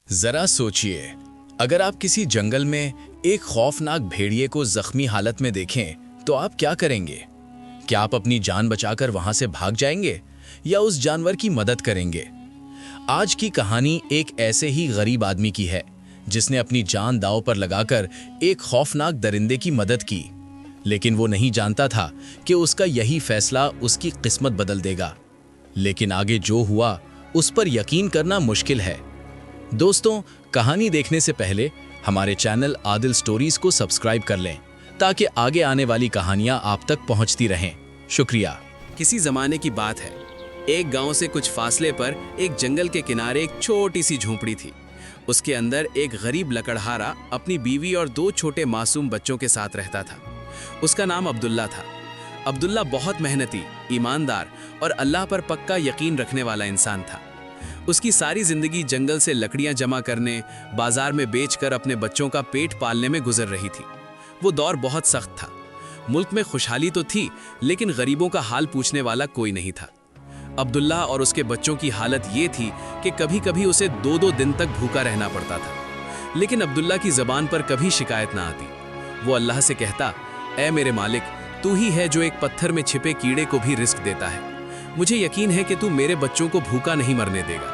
ذرا سوچئے، اگر آپ کسی جنگل میں ایک خوفناک بھیڑیے کو زخمی حالت میں دیکھیں تو آپ کیا کریں گے؟ کیا آپ اپنی جان بچا کر وہاں سے بھاگ جائیں گے یا اس جانور کی مدد کریں گے؟ آج کی کہانی ایک ایسے ہی غریب آدمی کی ہے جس نے اپنی جان داؤ پر لگا کر ایک خوفناک درندے کی مدد کی، لیکن وہ نہیں جانتا تھا کہ اس کا یہی فیصلہ اس کی قسمت بدل دے گا۔ لیکن آگے جو ہوا اس پر یقین کرنا مشکل ہے۔ دوستوں، کہانی دیکھنے سے پہلے ہمارے چینل عادل سٹوریز کو سبسکرائب کر لیں تاکہ آگے آنے والی کہانیاں آپ تک پہنچتی رہیں۔ شکریہ۔ کسی زمانے کی بات ہے، ایک گاؤں سے کچھ فاصلے پر ایک جنگل کے کنارے ایک چھوٹی سی جھونپڑی تھی۔ اس کے اندر ایک غریب لکڑہارا اپنی بیوی اور 2 چھوٹے معصوم بچوں کے ساتھ رہتا تھا۔ اس کا نام عبداللہ تھا۔ عبداللہ بہت محنتی، ایماندار اور اللہ پر پکا یقین رکھنے والا انسان تھا۔ اس کی ساری زندگی جنگل سے لکڑیاں جمع کرنے، بازار میں بیچ کر اپنے بچوں کا پیٹ پالنے میں گزر رہی تھی۔ وہ دور بہت سخت تھا۔ ملک میں خوشحالی تو تھی، لیکن غریبوں کا حال پوچھنے والا کوئی نہیں تھا۔ عبداللہ اور اس کے بچوں کی حالت یہ تھی کہ کبھی کبھی اسے 2 دن تک بھوکا رہنا پڑتا تھا، لیکن عبداللہ کی زبان پر کبھی شکایت نہ آتی۔ وہ اللہ سے کہتا، اے میرے مالک، تو ہی ہے جو ایک پتھر میں چھپے کیڑے کو بھی رزق دیتا ہے۔ مجھے یقین ہے کہ تو میرے بچوں کو بھوکا نہیں مرنے دے گا۔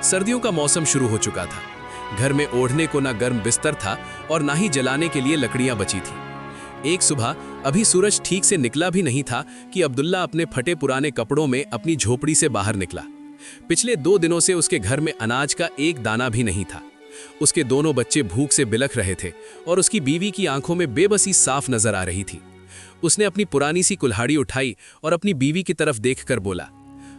سردیوں کا موسم شروع ہو چکا تھا۔ گھر میں اوڑھنے کو نہ گرم بستر تھا اور نہ ہی جلانے کے لیے لکڑیاں بچی تھیں۔ ایک صبح ابھی سورج ٹھیک سے نکلا بھی نہیں تھا کہ عبداللہ اپنے پھٹے پرانے کپڑوں میں اپنی جھوپڑی سے باہر نکلا۔ پچھلے 2 دنوں سے اس کے گھر میں اناج کا ایک دانہ بھی نہیں تھا۔ اس کے دونوں بچے بھوک سے بلک رہے تھے اور اس کی بیوی کی آنکھوں میں بے بسی صاف نظر آ رہی تھی۔ اس نے اپنی پرانی سی کلہاڑی اٹھائی اور اپنی بیوی کی طرف دیکھ کر بولا،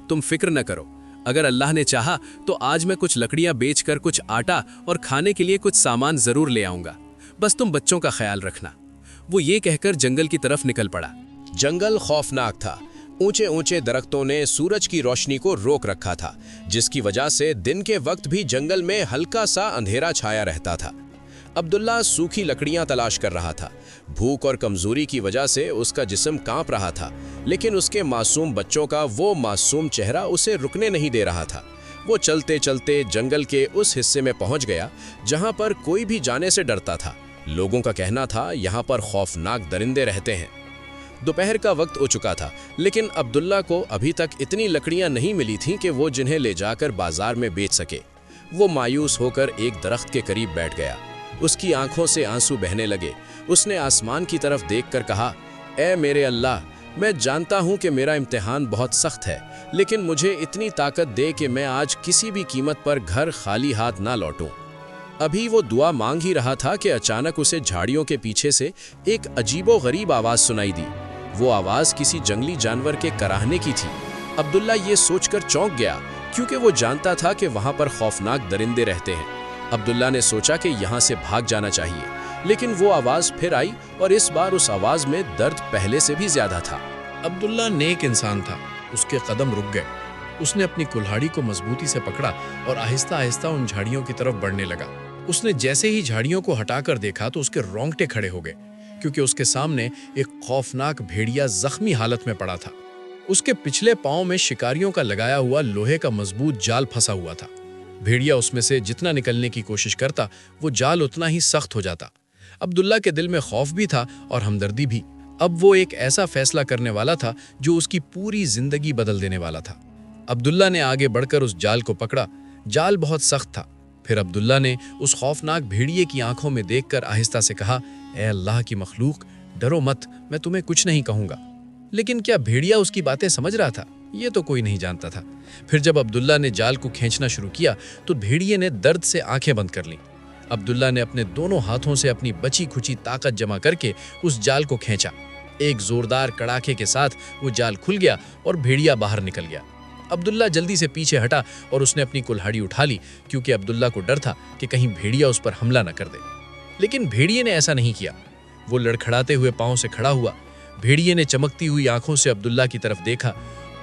تم فکر نہ کرو، اگر اللہ نے چاہا تو آج میں کچھ لکڑیاں بیچ کر کچھ آٹا اور کھانے کے لیے کچھ سامان ضرور لے آؤں گا، بس تم بچوں کا خیال رکھنا۔ وہ یہ کہہ کر جنگل کی طرف نکل پڑا۔ جنگل خوفناک تھا۔ اونچے اونچے درختوں نے سورج کی روشنی کو روک رکھا تھا، جس کی وجہ سے دن کے وقت بھی جنگل میں ہلکا سا اندھیرا چھایا رہتا تھا۔ عبداللہ سوکھی لکڑیاں تلاش کر رہا تھا۔ بھوک اور کمزوری کی وجہ سے اس کا جسم کانپ رہا تھا، لیکن اس کے معصوم بچوں کا وہ معصوم چہرہ اسے رکنے نہیں دے رہا تھا۔ وہ چلتے چلتے جنگل کے اس حصے میں پہنچ گیا جہاں پر کوئی بھی جانے سے ڈرتا تھا۔ لوگوں کا کہنا تھا یہاں پر خوفناک درندے رہتے ہیں۔ دوپہر کا وقت ہو چکا تھا، لیکن عبداللہ کو ابھی تک اتنی لکڑیاں نہیں ملی تھیں کہ وہ جنہیں لے جا کر بازار میں بیچ سکے۔ وہ مایوس ہو کر ایک درخت کے قریب بیٹھ گیا۔ اس کی آنکھوں سے آنسو بہنے لگے۔ اس نے آسمان کی طرف دیکھ کر کہا، اے میرے اللہ، میں جانتا ہوں کہ میرا امتحان بہت سخت ہے، لیکن مجھے اتنی طاقت دے کہ میں آج کسی بھی قیمت پر گھر خالی ہاتھ نہ لوٹوں۔ ابھی وہ دعا مانگ ہی رہا تھا کہ اچانک اسے جھاڑیوں کے پیچھے سے ایک عجیب و غریب آواز سنائی دی۔ وہ آواز کسی جنگلی جانور کے کراہنے کی تھی۔ عبداللہ یہ سوچ کر چونک گیا، کیونکہ وہ جانتا تھا کہ وہاں پر خوفناک درندے رہتے ہیں۔ عبداللہ نے سوچا کہ یہاں سے بھاگ جانا چاہیے، لیکن وہ آواز پھر آئی اور اس بار اس آواز میں درد پہلے سے بھی زیادہ تھا۔ عبداللہ نیک انسان تھا۔ اس کے قدم رک گئے۔ اس نے اپنی کلہاڑی کو مضبوطی سے پکڑا اور آہستہ آہستہ ان جھاڑیوں کی طرف بڑھنے لگا۔ اس نے جیسے ہی جھاڑیوں کو ہٹا کر دیکھا تو اس کے رونگٹے کھڑے ہو گئے، کیونکہ اس کے سامنے ایک خوفناک بھیڑیا زخمی حالت میں پڑا تھا۔ اس کے پچھلے پاؤں میں شکاریوں کا لگایا ہوا لوہے کا مضبوط جال پھنسا ہوا تھا۔ بھیڑیا اس میں سے جتنا نکلنے کی کوشش کرتا، وہ جال اتنا ہی سخت ہو جاتا۔ عبداللہ کے دل میں خوف بھی تھا اور ہمدردی بھی۔ اب وہ ایک ایسا فیصلہ کرنے والا تھا جو اس کی پوری زندگی بدل دینے والا تھا۔ عبداللہ نے آگے بڑھ کر اس جال کو پکڑا۔ جال بہت سخت تھا۔ پھر عبداللہ نے اس خوفناک بھیڑیے کی آنکھوں میں دیکھ کر آہستہ سے کہا، اے اللہ کی مخلوق، ڈرو مت، میں تمہیں کچھ نہیں کہوں گا۔ لیکن کیا بھیڑیا اس کی باتیں سمجھ رہا تھا؟ یہ تو کوئی نہیں جانتا تھا۔ پھر جب عبداللہ نے جال کو کھینچنا شروع کیا تو بھیڑیے نے درد سے آنکھیں بند کر لیں۔ عبداللہ نے اپنے دونوں ہاتھوں سے اپنی بچی کھچی طاقت جمع کر کے اس جال کو کھینچا۔ ایک زوردار کڑاکے کے ساتھ وہ جال کھل گیا اور بھیڑیا باہر نکل گیا۔ عبداللہ جلدی سے پیچھے ہٹا اور اس نے اپنی کلہاڑی اٹھا لی، کیونکہ عبداللہ کو ڈر تھا کہ کہیں بھیڑیا اس پر حملہ نہ کر دے۔ لیکن بھیڑیے نے ایسا نہیں کیا۔ وہ لڑکھڑاتے ہوئے پاؤں سے کھڑا ہوا۔ بھیڑیے نے چمکتی ہوئی آنکھوں سے عبداللہ کی طرف دیکھا۔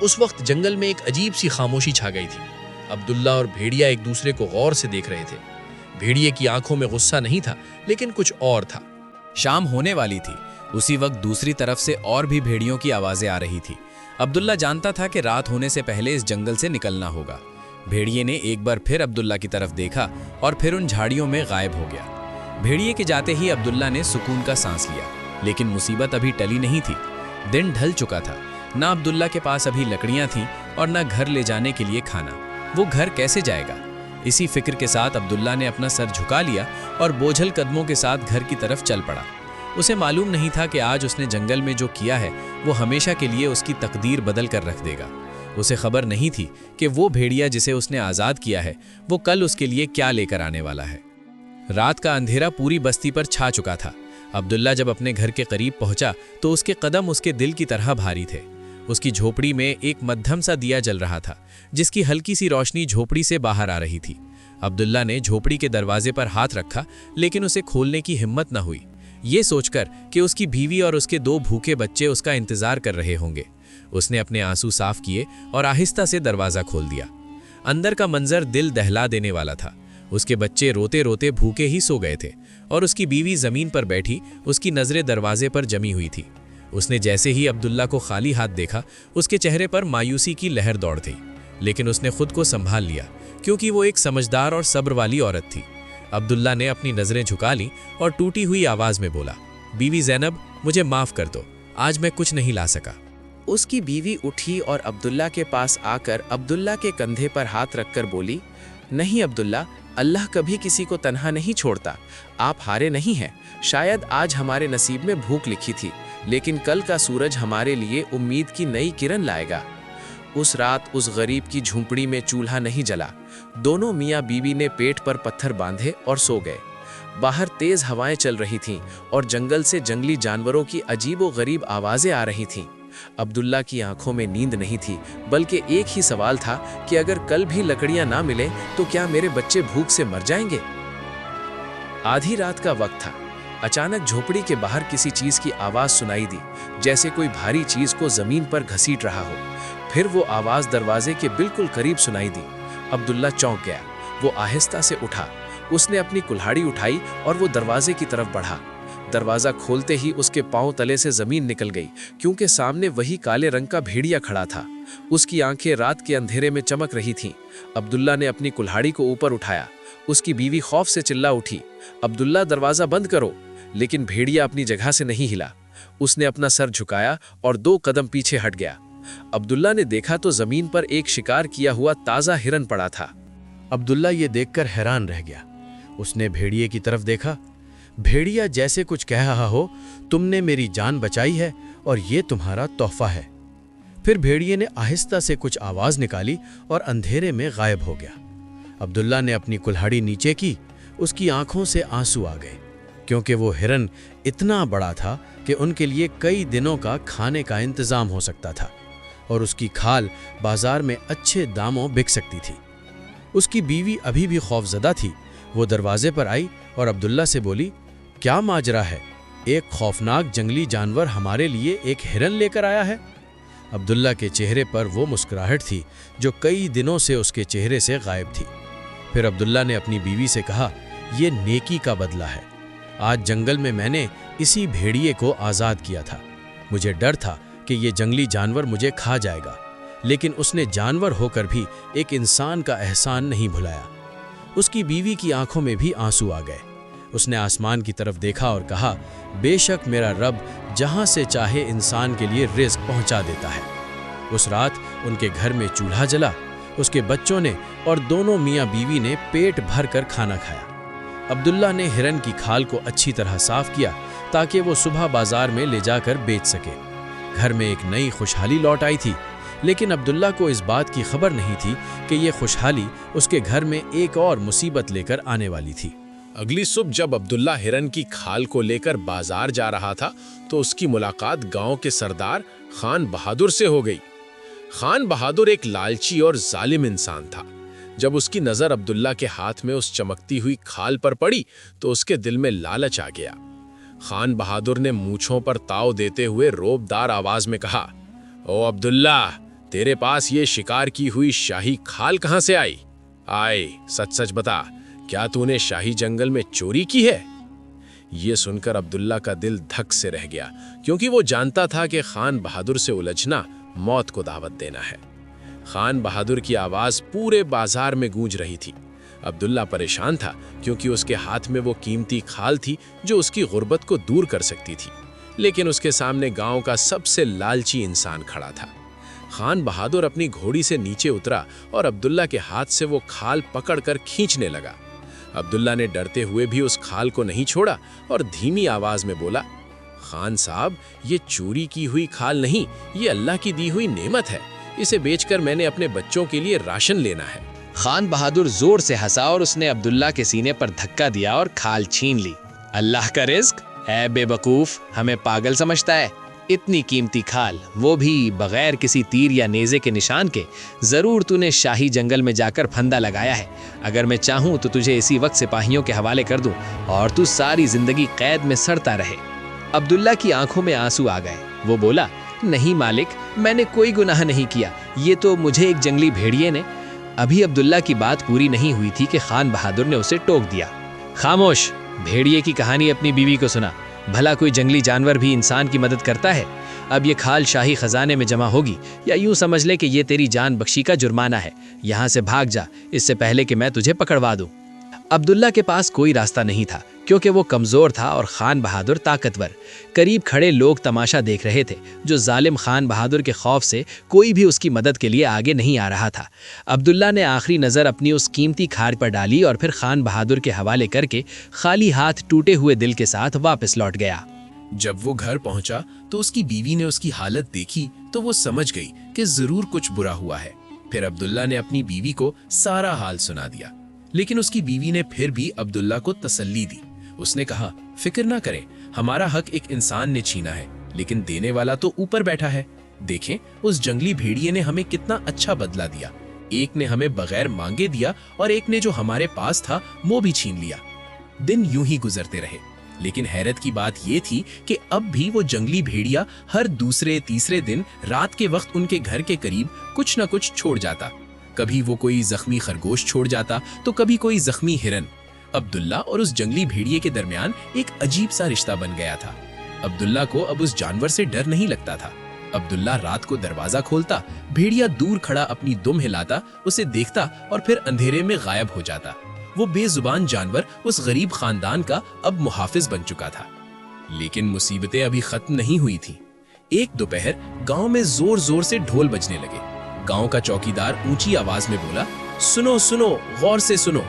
اس وقت جنگل میں ایک عجیب سی خاموشی چھا گئی تھی۔ عبداللہ اور بھیڑیا ایک دوسرے کو غور سے دیکھ رہے تھے۔ بھیڑیے کی آنکھوں میں غصہ نہیں تھا، لیکن کچھ اور تھا۔ شام ہونے والی تھی۔ اسی وقت دوسری طرف سے اور بھی بھیڑیوں کی آوازیں آ رہی تھی۔ عبداللہ جانتا تھا کہ رات ہونے سے پہلے اس جنگل سے نکلنا ہوگا۔ भेड़िए ने एक बार फिर अब्दुल्ला की तरफ देखा और फिर उन झाड़ियों में गायब हो गया। भेड़िए के जाते ही अब्दुल्ला ने सुकून का सांस लिया, लेकिन मुसीबत अभी टली नहीं थी। दिन ढल चुका था। ना अब्दुल्ला के पास अभी लकड़ियां थीं और ना घर ले जाने के लिए खाना। वो घर कैसे जाएगा? इसी फिक्र के साथ अब्दुल्ला ने अपना सर झुका लिया और बोझल कदमों के साथ घर की तरफ चल पड़ा। उसे मालूम नहीं था कि आज उसने जंगल में जो किया है वो हमेशा के लिए उसकी तकदीर बदल कर रख देगा। उसे खबर नहीं थी कि वो भेड़िया जिसे उसने आज़ाद किया है वो कल उसके लिए क्या लेकर आने वाला है। रात का अंधेरा पूरी बस्ती पर छा चुका था। अब्दुल्ला जब अपने घर के करीब पहुंचा तो उसके कदम उसके दिल की तरह भारी थे। उसकी झोपड़ी में एक मध्यम सा दिया जल रहा था, जिसकी हल्की सी रोशनी झोपड़ी से बाहर आ रही थी। अब्दुल्ला ने झोपड़ी के दरवाजे पर हाथ रखा, लेकिन उसे खोलने की हिम्मत न हुई, ये सोचकर कि उसकी बीवी और उसके 2 भूखे बच्चे उसका इंतजार कर रहे होंगे। उसने अपने आंसू साफ किए और आहिस्ता से दरवाज़ा खोल दिया। अंदर का मंजर दिल दहला देने वाला था। उसके बच्चे रोते रोते भूखे ही सो गए थे और उसकी बीवी ज़मीन पर बैठी उसकी नज़रें दरवाजे पर जमी हुई थी। उसने जैसे ही अब्दुल्ला को खाली हाथ देखा, उसके चेहरे पर मायूसी की लहर दौड़ गई, लेकिन उसने खुद को संभाल लिया, क्योंकि वो एक समझदार और सब्र वाली औरत थी। अब्दुल्ला ने अपनी नज़रें झुका लीं और टूटी हुई आवाज़ में बोला, बीवी ज़ैनब, मुझे माफ़ कर दो, आज मैं कुछ नहीं ला सका। उसकी बीवी उठी और अब्दुल्ला के पास आकर अब्दुल्ला के कंधे पर हाथ रखकर बोली, नहीं अब्दुल्ला, अल्लाह कभी किसी को तन्हा नहीं छोड़ता। आप हारे नहीं हैं। शायद आज हमारे नसीब में भूख लिखी थी, लेकिन कल का सूरज हमारे लिए उम्मीद की नई किरण लाएगा। उस रात उस गरीब की झूंपड़ी में चूल्हा नहीं जला। दोनों मियाँ बीवी ने पेट पर पत्थर बांधे और सो गए। बाहर तेज हवाएं चल रही थीं और जंगल से जंगली जानवरों की अजीबो-गरीब आवाज़ें आ रही थीं। अब्दुल्ला की आंखों में नींद नहीं थी, बल्कि एक ही सवाल था कि अगर कल भी लकड़ियां ना मिले तो क्या मेरे बच्चे भूख से मर जाएंगे। आधी रात का वक्त था। अचानक झोपड़ी के बाहर किसी चीज की आवाज सुनाई दी, जैसे कोई भारी चीज को जमीन पर घसीट रहा हो। फिर वो आवाज दरवाजे के बिल्कुल करीब सुनाई दी। अब्दुल्ला चौंक गया। वो आहिस्ता से उठा। उसने अपनी कुल्हाड़ी उठाई और वो दरवाजे की तरफ बढ़ा। दरवाजा खोलते ही उसके पांव तले से जमीन निकल गई, क्योंकि सामने वही काले रंग का भेड़िया खड़ा था। उसकी आंखें रात के अंधेरे में चमक रही थीं। अब्दुल्ला ने अपनी कुल्हाड़ी को ऊपर उठाया। उसकी बीवी खौफ से चिल्ला उठी, अब्दुल्ला, दरवाजा बंद करो। लेकिन भेड़िया अपनी जगह से नहीं हिला। उसने अपना सर झुकाया और 2 कदम पीछे हट गया। अब्दुल्ला ने देखा तो जमीन पर एक शिकार किया हुआ ताजा हिरन पड़ा था। अब्दुल्ला ये देखकर हैरान रह गया। उसने भेड़िए की तरफ देखा। भेड़िया जैसे कुछ कह रहा हो, तुमने मेरी जान बचाई है और ये तुम्हारा तोहफा है। फिर भेड़िए ने आहिस्ता से कुछ आवाज निकाली और अंधेरे में गायब हो गया। अब्दुल्ला ने अपनी कुल्हाड़ी नीचे की। उसकी आंखों से आंसू आ गए, क्योंकि वो हिरन इतना बड़ा था कि उनके लिए कई दिनों का खाने का इंतजाम हो सकता था और उसकी खाल बाजार में अच्छे दामों बिक सकती थी। उसकी बीवी अभी भी खौफजदा थी। वो दरवाजे पर आई और अब्दुल्ला से बोली, क्या माजरा है? एक खौफनाक जंगली जानवर हमारे लिए एक हिरन लेकर आया है। अब्दुल्ला के चेहरे पर वो मुस्कुराहट थी जो कई दिनों से उसके चेहरे से गायब थी। फिर अब्दुल्ला ने अपनी बीवी से कहा, ये नेकी का बदला है। आज जंगल में मैंने इसी भेड़िए को आज़ाद किया था। मुझे डर था कि ये जंगली जानवर मुझे खा जाएगा, लेकिन उसने जानवर होकर भी एक इंसान का एहसान नहीं भुलाया। उसकी बीवी की आंखों में भी आंसू आ गए। उसने आसमान की तरफ देखा और कहा, बेशक मेरा रब जहां से चाहे इंसान के लिए रिज़्क पहुंचा देता है। उस रात उनके घर में चूल्हा जला। उसके बच्चों ने और दोनों मियाँ बीवी ने पेट भर कर खाना खाया। अब्दुल्ला ने हिरन की खाल को अच्छी तरह साफ किया ताकि वो सुबह बाजार में ले जाकर बेच सके। घर में एक नई खुशहाली लौट आई थी, लेकिन अब्दुल्ला को इस बात की खबर नहीं थी कि ये खुशहाली उसके घर में एक और मुसीबत लेकर आने वाली थी। अगली सुबह जब अब्दुल्ला हिरन की खाल को लेकर बाजार जा रहा था तो उसकी मुलाकात गांव के सरदार खान बहादुर से हो गई। खान बहादुर एक लालची और जालिम इंसान था। जब उसकी नजर अब्दुल्ला के हाथ में उस चमकती हुई खाल पर पड़ी तो उसके दिल में लालच आ गया। खान बहादुर ने मूंछों पर ताव देते हुए रोबदार आवाज में कहा, ओ अब्दुल्ला, तेरे पास ये शिकार की हुई शाही खाल कहां से आई? आए, सच सच बता, क्या तूने शाही जंगल में चोरी की है? ये सुनकर अब्दुल्ला का दिल धक से रह गया, क्योंकि वो जानता था कि खान बहादुर से उलझना मौत को दावत देना है। खान बहादुर की आवाज पूरे बाजार में गूंज रही थी। अब्दुल्ला परेशान था क्योंकि उसके हाथ में वो कीमती खाल थी जो उसकी गुर्बत को दूर कर सकती थी, लेकिन उसके सामने गांव का सबसे लालची इंसान खड़ा था। खान बहादुर अपनी घोड़ी से नीचे उतरा और अब्दुल्ला के हाथ से वो खाल पकड़कर खींचने लगा। अब्दुल्ला ने डरते हुए भी उस खाल को नहीं छोड़ा और धीमी आवाज में बोला, खान साहब, ये चोरी की हुई खाल नहीं, ये अल्लाह की दी हुई नेमत है। इसे बेचकर मैंने अपने बच्चों के लिए राशन लेना है। खान बहादुर जोर से हंसा और उसने अब्दुल्ला के सीने पर धक्का दिया और खाल छीन ली। अल्लाह का रिज़्क है बेवकूफ, हमें पागल समझता है? इतनी कीमती खाल, वो भी बगैर किसी तीर या नेज़े के निशान के। ज़रूर तूने शाही जंगल में जाकर फंदा लगाया है। अगर मैं चाहूँ तो तुझे इसी वक्त सिपाहियों के हवाले कर दूँ और तू सारी जिंदगी कैद में सड़ता रहे। अब्दुल्ला की आंखों में आंसू आ गए। वो बोला, नहीं मालिक, मैंने कोई गुनाह नहीं किया, ये तो मुझे एक जंगली भेड़िए ने। अभी अब्दुल्ला की बात पूरी नहीं हुई थी कि खान बहादुर ने उसे टोक दिया। खामोश, भेड़िए की कहानी अपनी बीवी को सुना। भला कोई जंगली जानवर भी इंसान की मदद करता है? अब ये खाल शाही खजाने में जमा होगी, या यूं समझ ले कि ये तेरी जान बख्शी का जुर्माना है। यहाँ से भाग जा, इससे पहले कि मैं तुझे पकड़वा दूं। अब्दुल्ला के पास कोई रास्ता नहीं था क्योंकि वो कमज़ोर था और खान बहादुर ताकतवर। करीब खड़े लोग तमाशा देख रहे थे। जो जालिम खान बहादुर के खौफ से कोई भी उसकी मदद के लिए आगे नहीं आ रहा था। अब्दुल्ला ने आखिरी नज़र अपनी उस कीमती खाल पर डाली और फिर खान बहादुर के हवाले करके खाली हाथ टूटे हुए दिल के साथ वापस लौट गया। जब वो घर पहुंचा तो उसकी बीवी ने उसकी हालत देखी तो वो समझ गई कि जरूर कुछ बुरा हुआ है। फिर अब्दुल्ला ने अपनी बीवी को सारा हाल सुना दिया, लेकिन उसकी बीवी ने फिर भी अब्दुल्ला को तसल्ली दी। उसने कहा, फिक्र ना करें, हमारा हक एक इंसान ने छीना है, लेकिन देने वाला तो यूं बैठा है। देखें, उस जंगली भेड़िए ने हमें कितना अच्छा बदला दिया। एक ने हमें बगैर मांगे दिया और एक ने जो हमारे पास था वो भी छीन लिया। दिन यूं ही गुजरते रहे, लेकिन हैरत की बात ये थी कि अब भी वो जंगली भेड़िया हर दूसरे तीसरे दिन रात के वक्त उनके घर के करीब कुछ न कुछ छोड़ जाता। कभी वो कोई जख्मी खरगोश छोड़ जाता तो कभी कोई जख्मी हिरन। अब्दुल्ला और उस जंगली भेड़िए के दरमियान एक अजीब सा रिश्ता बन गया था। अब्दुल्ला को अब उस जानवर से डर नहीं लगता था। अब्दुल्ला रात को दरवाजा खोलता, भेड़िया दूर खड़ा अपनी दुम हिलाता, उसे देखता और फिर अंधेरे में गायब हो जाता। वो बेजुबान जानवर उस गरीब खानदान का अब मुहाफिज बन चुका था। लेकिन मुसीबतें अभी खत्म नहीं हुई थी। एक दोपहर गांव में जोर जोर से ढोल बजने लगे। गांव का चौकीदार ऊंची आवाज में बोला, सुनो सुनो, गौर से सुनो।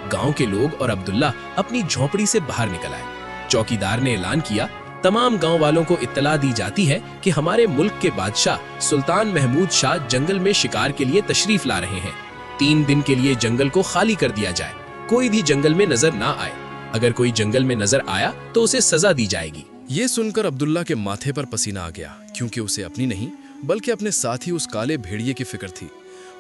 गांव के लोग और अब्दुल्ला अपनी झोपड़ी से बाहर निकल आए। चौकीदार ने ऐलान किया, तमाम गांव वालों को इत्तला दी जाती है कि हमारे मुल्क के बादशाह सुल्तान महमूद शाह जंगल में शिकार के लिए तशरीफ ला रहे हैं। 3 दिन के लिए जंगल को खाली कर दिया जाए, कोई भी जंगल में नजर ना आए। अगर कोई जंगल में नजर आया तो उसे सजा दी जाएगी। ये सुनकर अब्दुल्ला के माथे पर पसीना आ गया, क्योंकि उसे अपनी नहीं बल्कि अपने साथी उस काले भेड़िए की फिक्र थी।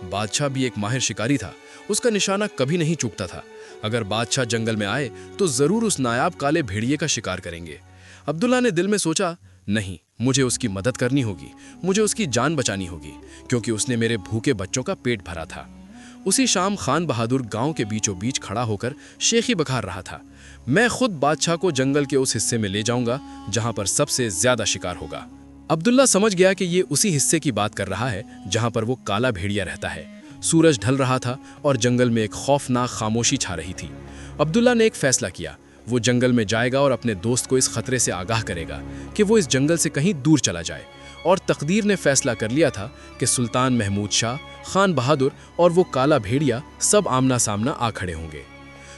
बादशाह भी एक माहिर शिकारी था, उसका निशाना कभी नहीं चूकता था। अगर बादशाह जंगल में आए तो जरूर उस नायाब काले भेड़िए का शिकार करेंगे। अब्दुल्ला ने दिल में सोचा, नहीं, मुझे उसकी मदद करनी होगी, मुझे उसकी जान बचानी होगी, क्योंकि उसने मेरे भूखे बच्चों का पेट भरा था। उसी शाम खान बहादुर गांव के बीचों बीच खड़ा होकर शेखी बखार रहा था, मैं खुद बादशाह को जंगल के उस हिस्से में ले जाऊंगा जहां पर सबसे ज्यादा शिकार होगा। अब्दुल्ला समझ गया कि ये उसी हिस्से की बात कर रहा है जहां पर वो काला भेड़िया रहता है। सूरज ढल रहा था और जंगल में एक खौफनाक खामोशी छा रही थी। अब्दुल्ला ने एक फैसला किया, वो जंगल में जाएगा और अपने दोस्त को इस खतरे से आगाह करेगा कि वो इस जंगल से कहीं दूर चला जाए। और तकदीर ने फैसला कर लिया था कि सुल्तान महमूद शाह, खान बहादुर और वो काला भेड़िया सब आमना सामना आ खड़े होंगे।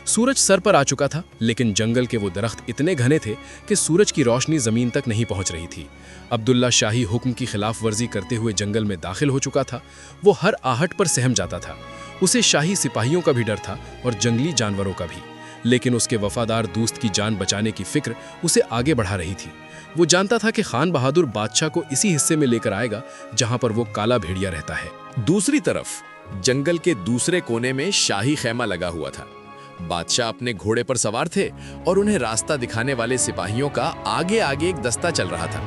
सूरज सर पर आ चुका था, लेकिन जंगल के वो दरख्त इतने घने थे कि सूरज की रोशनी जमीन तक नहीं पहुंच रही थी। अब्दुल्ला शाही हुक्म की खिलाफ वर्जी करते हुए जंगल में दाखिल हो चुका था। वो हर आहट पर सहम जाता था। उसे शाही सिपाहियों का भी डर था और जंगली जानवरों का भी, लेकिन उसके वफादार दोस्त की जान बचाने की फिक्र उसे आगे बढ़ा रही थी। वो जानता था कि खान बहादुर बादशाह को इसी हिस्से में लेकर आएगा जहां पर वो काला भेड़िया रहता है। दूसरी तरफ जंगल के दूसरे कोने में शाही खैमा लगा हुआ था। बादशाह अपने घोड़े पर सवार थे और उन्हें रास्ता दिखाने वाले सिपाहियों का आगे आगे एक दस्ता चल रहा था।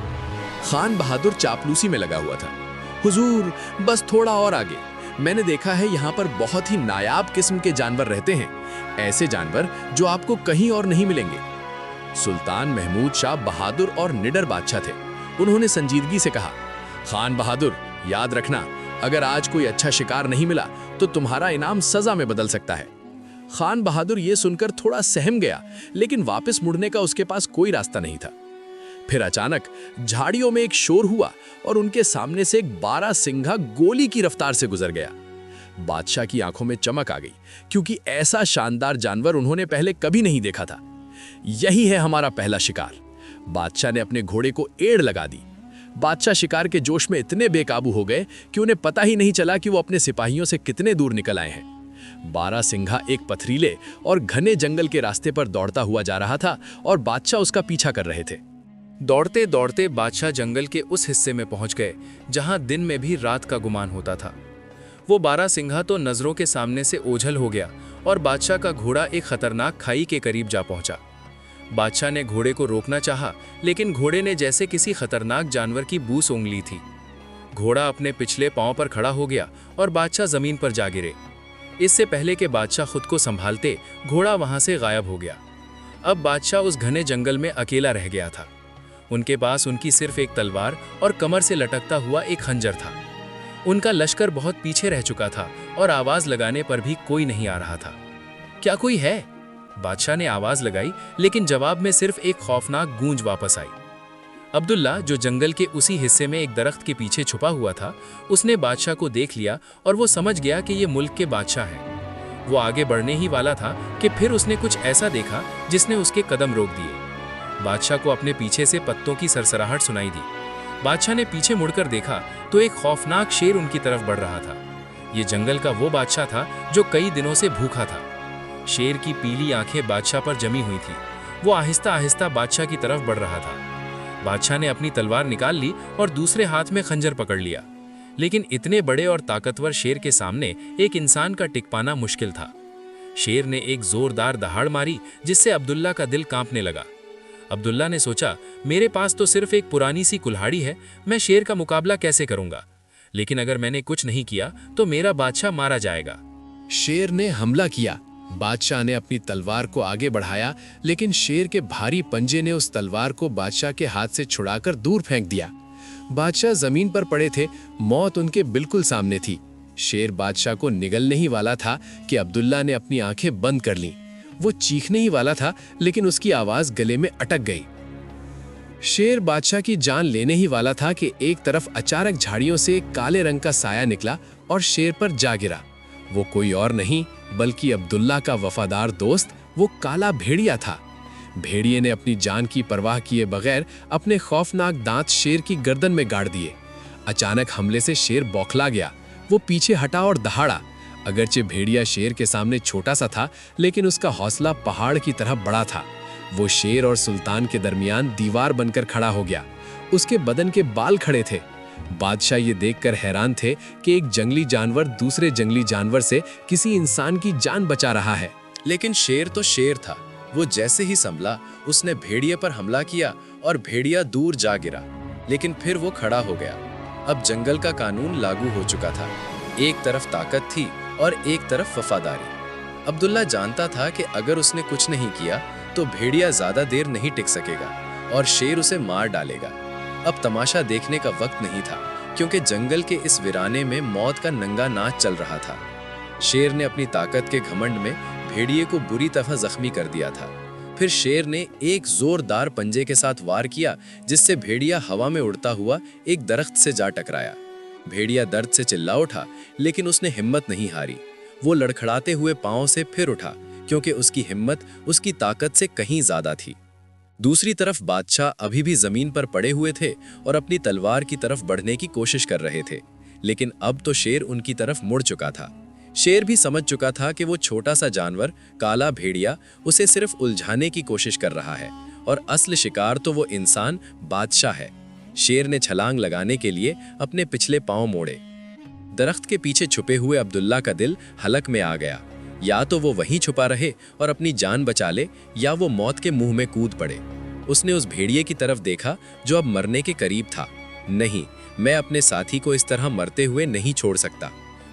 खान बहादुर चापलूसी में लगा हुआ था। हुजूर, बस थोड़ा और आगे, मैंने देखा है यहाँ पर बहुत ही नायाब किस्म के जानवर रहते हैं, ऐसे जानवर जो आपको कहीं और नहीं मिलेंगे। सुल्तान महमूद शाह बहादुर और निडर बादशाह थे। उन्होंने संजीदगी से कहा, खान बहादुर, याद रखना, अगर आज कोई अच्छा शिकार नहीं मिला तो तुम्हारा इनाम सजा में बदल सकता है। खान बहादुर ये सुनकर थोड़ा सहम गया, लेकिन वापस मुड़ने का उसके पास कोई रास्ता नहीं था। फिर अचानक झाड़ियों में एक शोर हुआ और उनके सामने से एक 12 सिंघा गोली की रफ्तार से गुजर गया। बादशाह की आंखों में चमक आ गई, क्योंकि ऐसा शानदार जानवर उन्होंने पहले कभी नहीं देखा था। यही है हमारा पहला शिकार। बादशाह ने अपने घोड़े को एड़ लगा दी। बादशाह शिकार के जोश में इतने बेकाबू हो गए कि उन्हें पता ही नहीं चला कि वो अपने सिपाहियों से कितने दूर निकल आए हैं। 12 सिंघा एक पथरीले और घने जंगल के रास्ते पर दौड़ता हुआ जा रहा था और बादशाह उसका पीछा कर रहे थे। दौड़ते दौड़ते बादशाह जंगल के उस हिस्से में पहुंच गए जहां दिन में भी रात का गुमान होता था। वो 12 सिंघा तो नजरों के सामने से ओझल हो गया और बादशाह का घोड़ा एक खतरनाक खाई के करीब जा पहुंचा। बादशाह ने घोड़े को रोकना चाहा, लेकिन घोड़े ने जैसे किसी खतरनाक जानवर की बू सूंघ ली थी। घोड़ा अपने पिछले पांव पर खड़ा हो गया और बादशाह जमीन पर जा गिरे। इससे पहले कि बादशाह खुद को संभालते, घोड़ा वहां से गायब हो गया। अब बादशाह उस घने जंगल में अकेला रह गया था। उनके पास उनकी सिर्फ एक तलवार और कमर से लटकता हुआ एक खंजर था। उनका लश्कर बहुत पीछे रह चुका था और आवाज लगाने पर भी कोई नहीं आ रहा था। क्या कोई है? बादशाह ने आवाज लगाई, लेकिन जवाब में सिर्फ एक खौफनाक गूंज वापस आई। अब्दुल्ला, जो जंगल के उसी हिस्से में एक दरख्त के पीछे छुपा हुआ था, उसने बादशाह को देख लिया और वो समझ गया कि ये मुल्क के बादशाह हैं। वो आगे बढ़ने ही वाला था कि फिर उसने कुछ ऐसा देखा जिसने उसके कदम रोक दिए। बादशाह को अपने पीछे से पत्तों की सरसराहट सुनाई दी। बादशाह ने पीछे मुड़कर देखा तो एक खौफनाक शेर उनकी तरफ बढ़ रहा था। ये जंगल का वो बादशाह था जो कई दिनों से भूखा था। शेर की पीली आंखें बादशाह पर जमी हुई थी। वो आहिस्ता आहिस्ता बादशाह की तरफ बढ़ रहा था। बादशाह ने अपनी तलवार निकाल ली और दूसरे हाथ में खंजर पकड़ लिया, लेकिन इतने बड़े और ताकतवर शेर के सामने एक इंसान का टिक पाना मुश्किल था। शेर ने एक जोरदार दहाड़ मारी, जिससे अब्दुल्ला का दिल कांपने लगा। अब्दुल्ला ने सोचा, मेरे पास तो सिर्फ एक पुरानी सी कुल्हाड़ी है, मैं शेर का मुकाबला कैसे करूंगा? लेकिन अगर मैंने कुछ नहीं किया तो मेरा बादशाह मारा जाएगा। शेर ने हमला किया। बादशाह ने अपनी तलवार को आगे बढ़ाया, लेकिन शेर के भारी पंजे ने उस तलवार को बादशाह के हाथ से छुड़ाकर दूर फेंक दिया। बादशाह जमीन पर पड़े थे, मौत उनके बिल्कुल सामने थी। शेर बादशाह को निगलने ही वाला था कि अब्दुल्ला ने अपनी आंखें बंद कर लीं। वो चीखने ही वाला था, लेकिन उसकी आवाज गले में अटक गई। शेर बादशाह की जान लेने ही वाला था कि एक तरफ अचानक झाड़ियों से एक काले रंग का साया निकला और शेर पर जा गिरा। वो कोई और नहीं बल्कि अब्दुल्ला का वफादार दोस्त, वो काला भेड़िया था। भेड़िए ने अपनी जान की परवाह किए बगैर अपने खौफनाक दांत शेर की गर्दन में गाड़ दिए। अचानक हमले से शेर बौखला गया। वो पीछे हटा और दहाड़ा। अगरचे भेड़िया शेर के सामने छोटा सा था, लेकिन उसका हौसला पहाड़ की तरह बड़ा था। वो शेर और सुल्तान के दरमियान दीवार बनकर खड़ा हो गया। उसके बदन के बाल खड़े थे। बादशाह ये देखकर हैरान थे कि एक जंगली जानवर दूसरे जंगली जानवर से किसी इंसान की जान बचा रहा है। लेकिन शेर तो शेर था। वो जैसे ही संभला, उसने भेड़िए पर हमला किया और भेड़िया दूर जा गिरा, लेकिन फिर वो खड़ा हो गया। अब जंगल का कानून लागू हो चुका था। एक तरफ ताकत थी और एक तरफ वफादारी। अब्दुल्ला जानता था कि अगर उसने कुछ नहीं किया तो भेड़िया ज्यादा देर नहीं टिक सकेगा और शेर उसे मार डालेगा। अब तमाशा देखने का वक्त नहीं था, क्योंकि जंगल के इस वीराने में मौत का नंगा नाच चल रहा था। शेर ने अपनी ताकत के घमंड में भेड़िए को बुरी तरह जख्मी कर दिया था। फिर शेर ने एक जोरदार पंजे के साथ वार किया, जिससे भेड़िया हवा में उड़ता हुआ एक दरख्त से जा टकराया। भेड़िया दर्द से चिल्ला उठा, लेकिन उसने हिम्मत नहीं हारी। वो लड़खड़ाते हुए पांव से फिर उठा, क्योंकि उसकी हिम्मत उसकी ताकत से कहीं ज्यादा थी। दूसरी तरफ बादशाह अभी भी जमीन पर पड़े हुए थे और अपनी तलवार की तरफ बढ़ने की कोशिश कर रहे थे, लेकिन अब तो शेर उनकी तरफ मुड़ चुका था। शेर भी समझ चुका था कि वो छोटा सा जानवर काला भेड़िया उसे सिर्फ उलझाने की कोशिश कर रहा है और असल शिकार तो वो इंसान बादशाह है। शेर ने छलांग लगाने के लिए अपने पिछले पांव मोड़े। दरख्त के पीछे छुपे हुए अब्दुल्ला का दिल हलक में आ गया। या तो वो वहीं छुपा रहे और अपनी जान बचा ले, या वो मौत के मुंह में कूद पड़े। उसने उस भेड़िए की तरफ देखा जो अब मरने के करीब था। नहीं, मैं अपने साथी को इस तरह मरते हुए नहीं छोड़ सकता।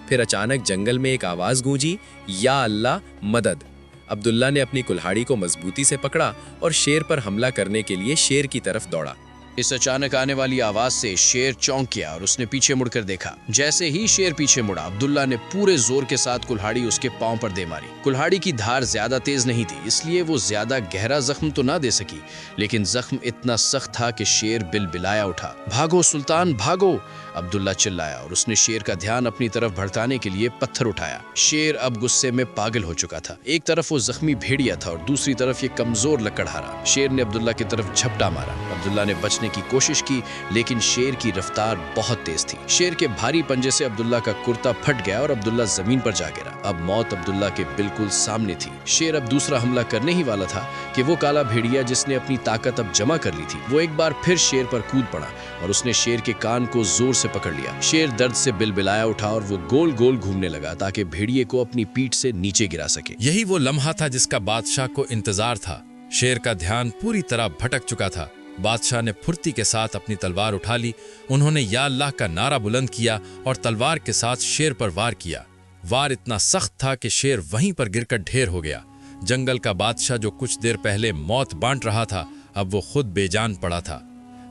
फिर अचानक जंगल में एक आवाज गूंजी, या अल्लाह, मदद। अब्दुल्ला ने अपनी कुल्हाड़ी को मजबूती से पकड़ा और शेर पर हमला करने के लिए शेर की तरफ दौड़ा। इस अचानक आने वाली आवाज से शेर चौंक गया और उसने पीछे मुड़कर देखा। जैसे ही शेर पीछे मुड़ा, अब्दुल्ला ने पूरे जोर के साथ कुल्हाड़ी उसके पांव पर दे मारी। कुल्हाड़ी की धार ज्यादा तेज नहीं थी, इसलिए वो ज्यादा गहरा जख्म तो ना दे सकी, लेकिन जख्म इतना सख्त था कि शेर बिलबिलाया उठा। भागो सुल्तान भागो, अब्दुल्ला चिल्लाया और उसने शेर का ध्यान अपनी तरफ भड़काने के लिए पत्थर उठाया। शेर अब गुस्से में पागल हो चुका था। एक तरफ वो जख्मी भेड़िया था और दूसरी तरफ ये कमजोर लकड़हारा। शेर ने अब्दुल्ला की तरफ झपटा मारा। अब्दुल्ला ने बचने की कोशिश की, लेकिन शेर की रफ्तार बहुत तेज थी। शेर के भारी पंजे से अब्दुल्ला का कुर्ता फट गया और अब्दुल्ला जमीन पर जा गिरा। अब मौत अब्दुल्ला के बिल्कुल सामने थी। शेर अब दूसरा हमला करने ही वाला था कि वो काला भेड़िया, जिसने अपनी ताकत अब जमा कर ली थी, वो एक बार फिर शेर पर कूद पड़ा और उसने शेर के कान को जोर से पकड़ लिया। शेर दर्द से बिलबिलाया उठा और वो गोल गोल घूमने लगा ताकि भेड़िए को अपनी पीठ से नीचे गिरा सके। यही वो लम्हा था जिसका बादशाह को इंतजार था। शेर का ध्यान पूरी तरह भटक चुका था। बादशाह ने फुर्ती के साथ अपनी तलवार उठा ली। उन्होंने या अल्लाह का नारा बुलंद किया और तलवार के साथ शेर पर वार किया। वार इतना सख्त था कि शेर वहीं पर गिरकर ढेर हो गया। जंगल का बादशाह जो कुछ देर पहले मौत बांट रहा था, अब वो खुद बेजान पड़ा था।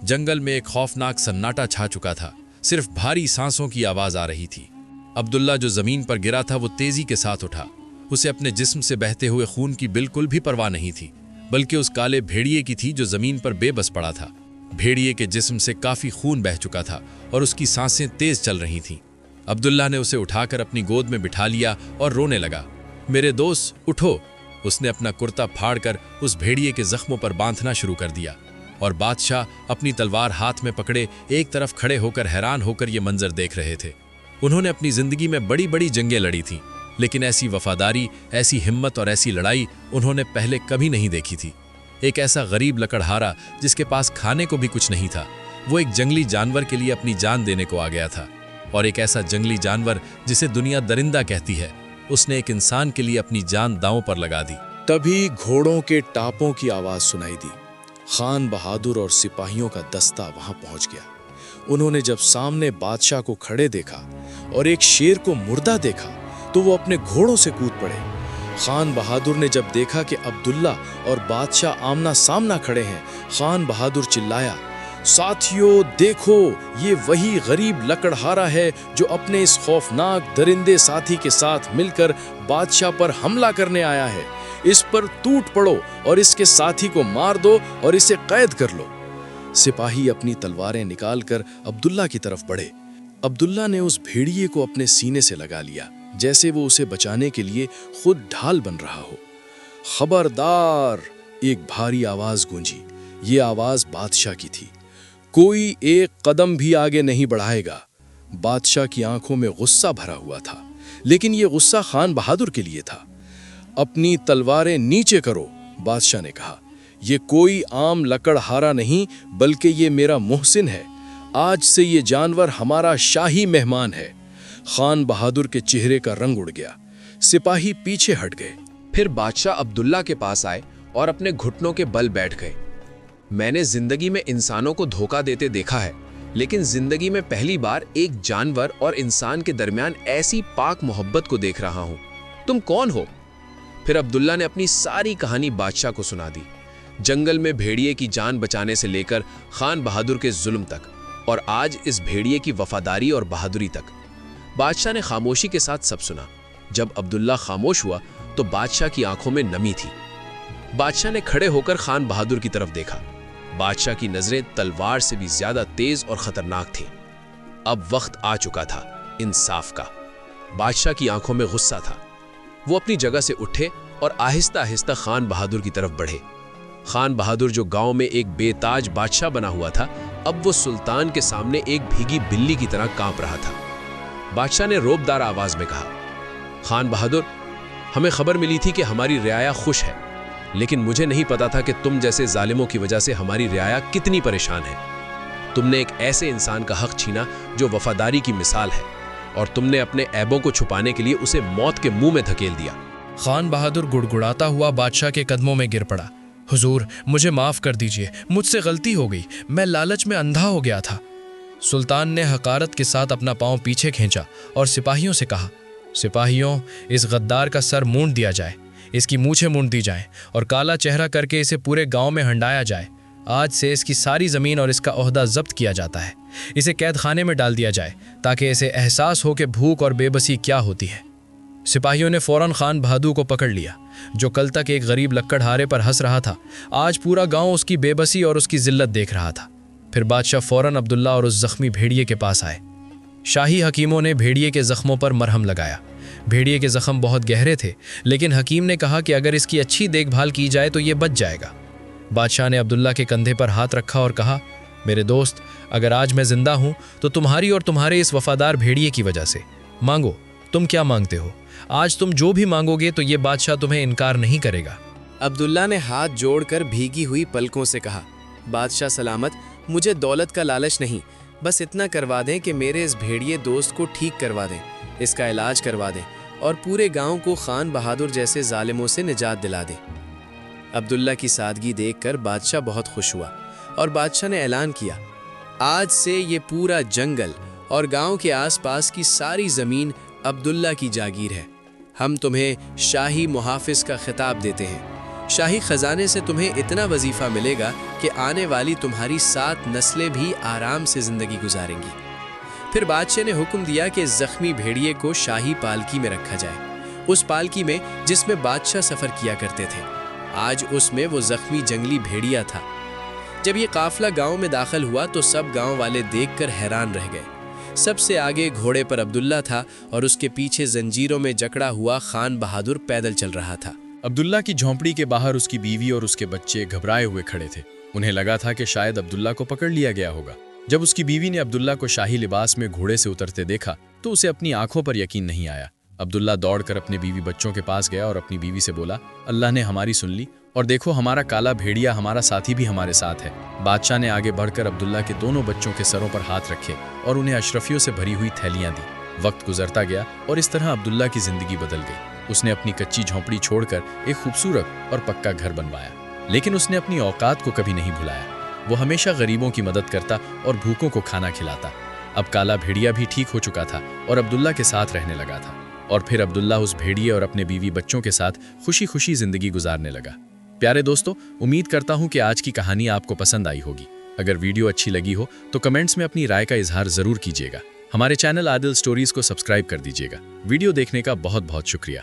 जंगल में एक खौफनाक सन्नाटा छा चुका था। सिर्फ भारी सांसों की आवाज आ रही थी। अब्दुल्ला जो जमीन पर गिरा था, वो तेजी के साथ उठा। उसे अपने जिस्म से बहते हुए खून की बिल्कुल भी परवाह नहीं थी, बल्कि उस काले भेड़िए की थी जो जमीन पर बेबस पड़ा था। भेड़िए के जिस्म से काफी खून बह चुका था और उसकी सांसें तेज चल रही थीं। अब्दुल्ला ने उसे उठाकर अपनी गोद में बिठा लिया और रोने लगा। मेरे दोस्त उठो। उसने अपना कुर्ता फाड़कर उस भेड़िए के जख्मों पर बांधना शुरू कर दिया और बादशाह अपनी तलवार हाथ में पकड़े एक तरफ खड़े होकर हैरान होकर ये मंजर देख रहे थे। उन्होंने अपनी जिंदगी में बड़ी बड़ी जंगें लड़ी थीं, लेकिन ऐसी वफादारी, ऐसी हिम्मत और ऐसी लड़ाई उन्होंने पहले कभी नहीं देखी थी। एक ऐसा गरीब लकड़हारा जिसके पास खाने को भी कुछ नहीं था, वो एक जंगली जानवर के लिए अपनी जान देने को आ गया था। और एक ऐसा जंगली जानवर जिसे दुनिया दरिंदा कहती है, उसने एक इंसान के लिए अपनी जान दांव पर लगा दी। तभी घोड़ों के टापों की आवाज सुनाई दी। खान बहादुर और सिपाहियों का दस्ता वहां पहुंच गया। उन्होंने जब सामने बादशाह को खड़े देखा और एक शेर को मुर्दा देखा, तो वो अपने घोड़ों से कूद पड़े। खान बहादुर ने जब देखा कि अब्दुल्ला और बादशाह आमना सामना खड़े हैं, खान बहादुर चिल्लाया, साथियों देखो, ये वही गरीब लकड़हारा है जो अपने इस खौफनाक दरिंदे साथी के साथ मिलकर बादशाह पर हमला करने आया है। इस पर टूट पड़ो और इसके साथी को मार दो और इसे कैद कर लो। सिपाही अपनी तलवारें निकालकर अब्दुल्ला की तरफ बढ़े। अब्दुल्ला ने उस भेड़िए को अपने सीने से लगा लिया, जैसे वो उसे बचाने के लिए खुद ढाल बन रहा हो। खबरदार! एक भारी आवाज गूंजी। ये आवाज बादशाह की थी। कोई एक कदम भी आगे नहीं बढ़ाएगा। बादशाह की आंखों में गुस्सा भरा हुआ था, लेकिन ये गुस्सा खान बहादुर के लिए था। अपनी तलवारें नीचे करो, बादशाह ने कहा। ये कोई आम लकड़हारा नहीं, बल्कि ये मेरा मुहसिन है। आज से ये जानवर हमारा शाही मेहमान है। खान बहादुर के चेहरे का रंग उड़ गया। सिपाही पीछे हट गए। फिर बादशाह अब्दुल्ला के पास आए और अपने घुटनों के बल बैठ गए। मैंने जिंदगी में इंसानों को धोखा देते देखा है, लेकिन जिंदगी में पहली बार एक जानवर और इंसान के दरमियान ऐसी पाक मोहब्बत को देख रहा हूं। तुम कौन हो? फिर अब्दुल्ला ने अपनी सारी कहानी बादशाह को सुना दी। जंगल में भेड़िए की जान बचाने से लेकर खान बहादुर के जुल्म तक, और आज इस भेड़िए की वफादारी और बहादुरी तक। बादशाह ने खामोशी के साथ सब सुना। जब अब्दुल्ला खामोश हुआ तो बादशाह की आंखों में नमी थी। बादशाह ने खड़े होकर खान बहादुर की तरफ देखा। बादशाह की नजरें तलवार से भी ज्यादा तेज और खतरनाक थीं। अब वक्त आ चुका था इंसाफ का। बादशाह की आंखों में गुस्सा था। वो अपनी जगह से उठे और आहिस्ता आहिस्ता खान बहादुर की तरफ बढ़े। खान बहादुर जो गांव में एक बेताज बादशाह बना हुआ था, अब वो सुल्तान के सामने एक भीगी बिल्ली की तरह कांप रहा था। बादशाह ने रोबदार आवाज में कहा, खान बहादुर, हमें खबर मिली थी कि हमारी रियाया खुश है, लेकिन मुझे नहीं पता था कि तुम जैसे जालिमों की वजह से हमारी रियाया कितनी परेशान है। तुमने एक ऐसे इंसान का हक छीना जो वफादारी की मिसाल है, और तुमने अपने ऐबों को छुपाने के लिए उसे मौत के मुंह में धकेल दिया। खान बहादुर गुड़गुड़ाता हुआ बादशाह के कदमों में गिर पड़ा। हुजूर, मुझे माफ कर दीजिए, मुझसे गलती हो गई, मैं लालच में अंधा हो गया था। सुल्तान ने हकारत के साथ अपना पांव पीछे खींचा और सिपाहियों से कहा, सिपाहियों, इस गद्दार का सर मूंड दिया जाए, इसकी मूछें मूंड दी जाएं और काला चेहरा करके इसे पूरे गांव में हंडाया जाए। آج سے اس کی ساری زمین اور اس کا عہدہ ضبط کیا جاتا ہے۔ اسے قید خانے میں ڈال دیا جائے تاکہ اسے احساس ہو کہ بھوک اور بے بسی کیا ہوتی ہے۔ سپاہیوں نے فوراً خان بہادو کو پکڑ لیا، جو کل تک ایک غریب لکڑہارے پر ہنس رہا تھا، آج پورا گاؤں اس کی بے بسی اور اس کی ذلت دیکھ رہا تھا۔ پھر بادشاہ فوراً عبداللہ اور اس زخمی بھیڑیے کے پاس آئے۔ شاہی حکیموں نے بھیڑیے کے زخموں پر مرہم لگایا۔ بھیڑیے کے زخم بہت گہرے تھے، لیکن حکیم نے کہا کہ اگر اس کی اچھی دیکھ بھال کی جائے تو یہ بچ جائے گا۔ بادشاہ نے عبداللہ کے کندھے پر ہاتھ رکھا اور کہا، میرے دوست، اگر آج میں زندہ ہوں تو تمہاری اور تمہارے اس وفادار بھیڑیے کی وجہ سے۔ مانگو، تم کیا مانگتے ہو؟ آج تم جو بھی مانگو گے تو یہ بادشاہ تمہیں انکار نہیں کرے گا۔ عبداللہ نے ہاتھ جوڑ کر بھیگی ہوئی پلکوں سے کہا، بادشاہ سلامت، مجھے دولت کا لالچ نہیں، بس اتنا کروا دیں کہ میرے اس بھیڑیے دوست کو ٹھیک کروا دیں، اس کا علاج کروا دیں اور پورے گاؤں کو خان بہادر جیسے ظالموں سے نجات دلا دیں۔ عبداللہ کی سادگی دیکھ کر بادشاہ بہت خوش ہوا اور بادشاہ نے اعلان کیا، آج سے یہ پورا جنگل اور گاؤں کے آس پاس کی ساری زمین عبداللہ کی جاگیر ہے۔ ہم تمہیں شاہی محافظ کا خطاب دیتے ہیں۔ شاہی خزانے سے تمہیں اتنا وظیفہ ملے گا کہ آنے والی تمہاری 7 نسلیں بھی آرام سے زندگی گزاریں گی۔ پھر بادشاہ نے حکم دیا کہ زخمی بھیڑیے کو شاہی پالکی میں رکھا جائے، اس پالکی میں جس میں بادشاہ سفر کیا کرتے تھے۔ آج اس میں وہ زخمی جنگلی بھیڑیا تھا۔ جب یہ قافلہ گاؤں میں داخل ہوا تو سب گاؤں والے دیکھ کر حیران رہ گئے۔ سب سے آگے گھوڑے پر عبداللہ تھا اور اس کے پیچھے زنجیروں میں جکڑا ہوا خان بہادر پیدل چل رہا تھا۔ عبداللہ کی جھونپڑی کے باہر اس کی بیوی اور اس کے بچے گھبرائے ہوئے کھڑے تھے۔ انہیں لگا تھا کہ شاید عبداللہ کو پکڑ لیا گیا ہوگا۔ جب اس کی بیوی نے عبداللہ کو شاہی لباس میں گھوڑے سے اترتے دیکھا تو اسے اپنی آنکھوں پر یقین نہیں آیا۔ عبداللہ دوڑ کر اپنے بیوی بچوں کے پاس گیا اور اپنی بیوی سے بولا، اللہ نے ہماری سن لی اور دیکھو ہمارا کالا بھیڑیا ہمارا ساتھی بھی ہمارے ساتھ ہے۔ بادشاہ نے آگے بڑھ کر عبداللہ کے دونوں بچوں کے سروں پر ہاتھ رکھے اور انہیں اشرفیوں سے بھری ہوئی تھیلیاں دی۔ وقت گزرتا گیا اور اس طرح عبداللہ کی زندگی بدل گئی۔ اس نے اپنی کچی جھونپڑی چھوڑ کر ایک خوبصورت اور پکا گھر بنوایا، لیکن اس نے اپنی اوقات کو کبھی نہیں بھلایا۔ وہ ہمیشہ غریبوں کی مدد کرتا اور بھوکوں کو کھانا کھلاتا۔ اب کالا بھیڑیا بھی ٹھیک ہو چکا تھا اور عبداللہ کے ساتھ رہنے لگا تھا، اور پھر عبداللہ اس بھیڑیے اور اپنے بیوی بچوں کے ساتھ خوشی خوشی زندگی گزارنے لگا۔ پیارے دوستو، امید کرتا ہوں کہ آج کی کہانی آپ کو پسند آئی ہوگی۔ اگر ویڈیو اچھی لگی ہو تو کمنٹس میں اپنی رائے کا اظہار ضرور کیجیے گا۔ ہمارے چینل عادل سٹوریز کو سبسکرائب کر دیجیے گا۔ ویڈیو دیکھنے کا بہت بہت شکریہ۔